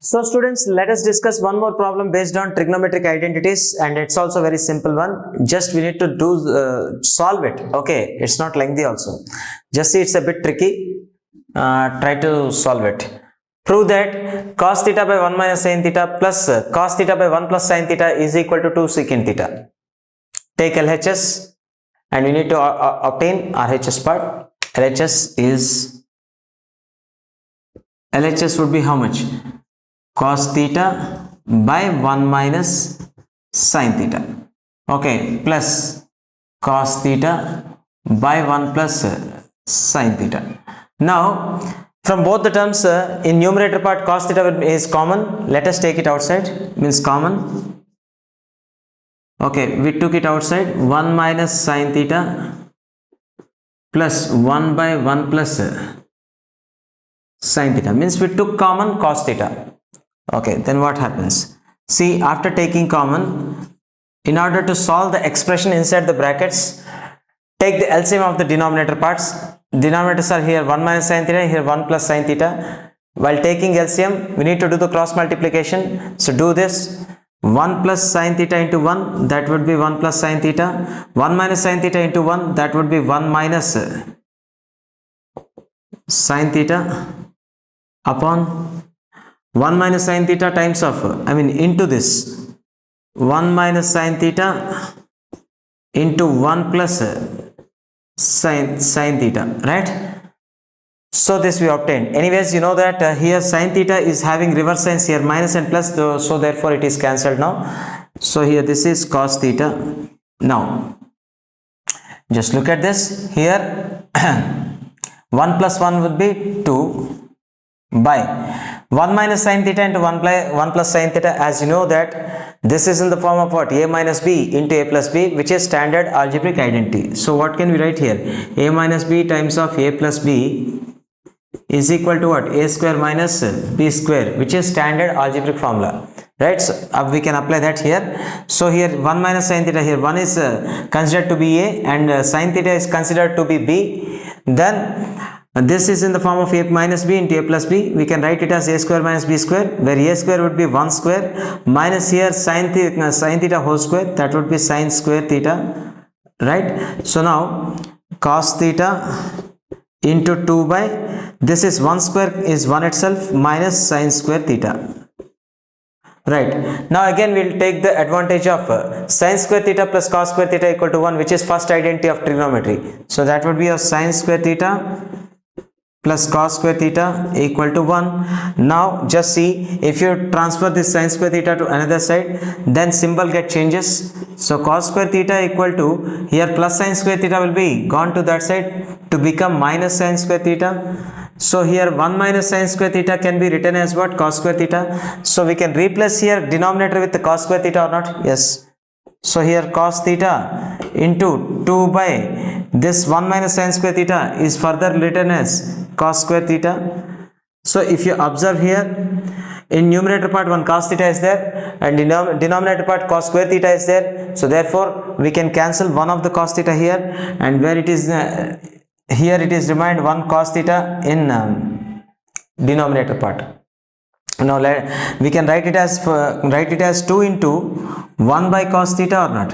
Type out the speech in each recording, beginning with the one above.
So students, let us discuss one more problem based on trigonometric identities, and it's also very simple one. Just we need to do solve it. Okay, it's not lengthy also. Just see it's a bit tricky. Try to solve it. Prove that cos theta by 1 minus sin theta plus cos theta by 1 plus sin theta is equal to 2 secant theta. Take LHS and we need to obtain RHS part. LHS would be how much? Cos theta by 1 minus sin theta, okay, plus cos theta by 1 plus sin theta. Now from both the terms, in numerator part cos theta is common. Let us take it outside, means common. Okay, we took it outside. 1 minus sin theta plus 1 by 1 plus sin theta, means we took common cos theta. Okay, then what happens? See, after taking common, in order to solve the expression inside the brackets, take the LCM of the denominator parts. Denominators are here 1 minus sin theta, here 1 plus sin theta. While taking LCM, we need to do the cross multiplication. So do this. 1 plus sin theta into 1, that would be 1 plus sin theta. 1 minus sin theta into 1, that would be 1 minus sin theta upon 1 minus sin theta times of, into this 1 minus sin theta into 1 plus sin theta, right? So this we obtained. Anyways, you know that here sin theta is having reverse signs here, minus and plus, so therefore it is cancelled now. So here this is cos theta. Now just look at this here. 1 plus 1 would be 2 by 1 minus sin theta into 1 plus sin theta. As you know that this is in the form of what? A minus b into a plus b, which is standard algebraic identity. So what can we write here? A minus b times of a plus b is equal to what? A square minus b square, which is standard algebraic formula, right? So we can apply that here. So here 1 minus sin theta, here 1 is considered to be a and sin theta is considered to be b. Then this is in the form of a minus b into a plus b. We can write it as a square minus b square, where a square would be 1 square minus here sin theta whole square, that would be sin square theta, right? So now cos theta into 2 by, this is 1 square is 1 itself minus sin square theta, right? Now again we will take the advantage of sin square theta plus cos square theta equal to 1, which is first identity of trigonometry. So that would be a sin square theta plus cos square theta equal to 1. Now just see, if you transfer this sin square theta to another side, then symbol get changes. So cos square theta equal to, here plus sin square theta will be gone to that side to become minus sin square theta. So here 1 minus sin square theta can be written as what? Cos square theta. So we can replace here denominator with the cos square theta or not? Yes. So here cos theta into 2 by this 1 minus sin square theta is further written as cos square theta. So if you observe here, in numerator part 1 cos theta is there and in denominator part cos square theta is there. So therefore we can cancel one of the cos theta here, and where it is here it is remained 1 cos theta in denominator part. Now we can write it as 2 into 1 by cos theta or not?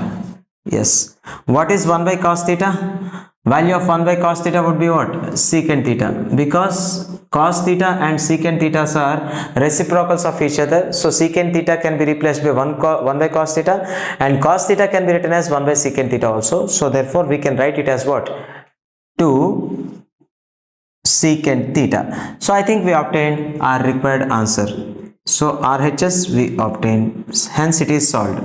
Yes. What is 1 by cos theta? Value of 1 by cos theta would be what? Secant theta, because cos theta and secant theta are reciprocals of each other. So secant theta can be replaced by 1 by cos theta, and cos theta can be written as 1 by secant theta also. So therefore we can write it as what? 2 secant theta. So I think we obtained our required answer. So RHS we obtained, hence it is solved.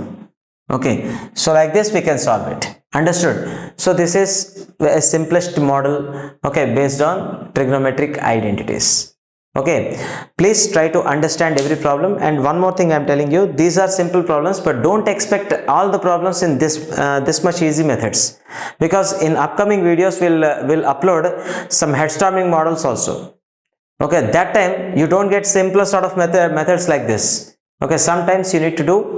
Okay, so like this we can solve it. Understood? So this is a simplest model, okay, based on trigonometric identities. Okay, please try to understand every problem. And one more thing I am telling you, these are simple problems, but don't expect all the problems in this much easy methods, because in upcoming videos we'll upload some headstorming models also. Okay, that time you don't get simpler sort of methods like this. Okay, sometimes you need to do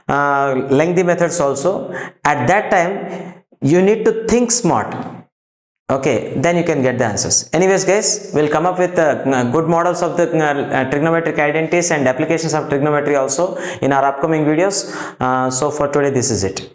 lengthy methods also. At that time you need to think smart. Okay, then you can get the answers. Anyways guys, we'll come up with good models of the trigonometric identities and applications of trigonometry also in our upcoming videos. So for today, this is it.